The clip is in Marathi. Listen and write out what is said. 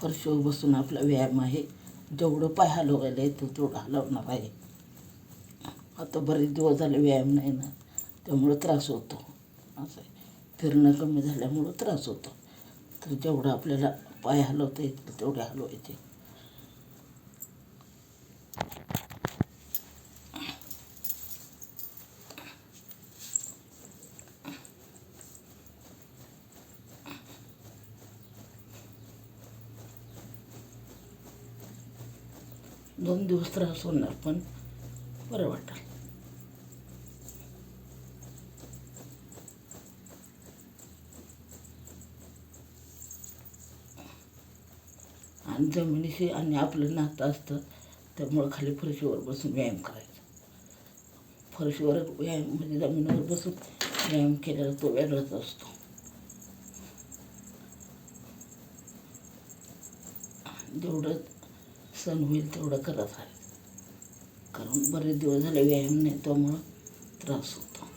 फरशीवर बसून आपला व्यायाम आहे. जेवढं पाय हलवायला येतं तेवढं हलवणार आहे. आता बरेच दिवस झाले व्यायाम नाही ना, त्यामुळं त्रास होतो. असं आहे, फिरणं कमी झाल्यामुळं त्रास होतो. तर जेवढं आपल्याला पाय हलवता येतील तेवढे हलवायचे. दोन दिवस त्रास होणार पण बरं वाटेल. आणि जमिनीशी आणि आपलं नातं असतं, त्यामुळं खाली फरशीवर बसून व्यायाम करायचा. फरशीवर व्यायाम म्हणजे जमिनीवर बसून व्यायाम केलेला तो वेगळाच असतो. जेवढं सण होईल तेवढं करत आहे, कारण बरेच दिवस झाले व्यायाम नाही, त्यामुळं त्रास होतो.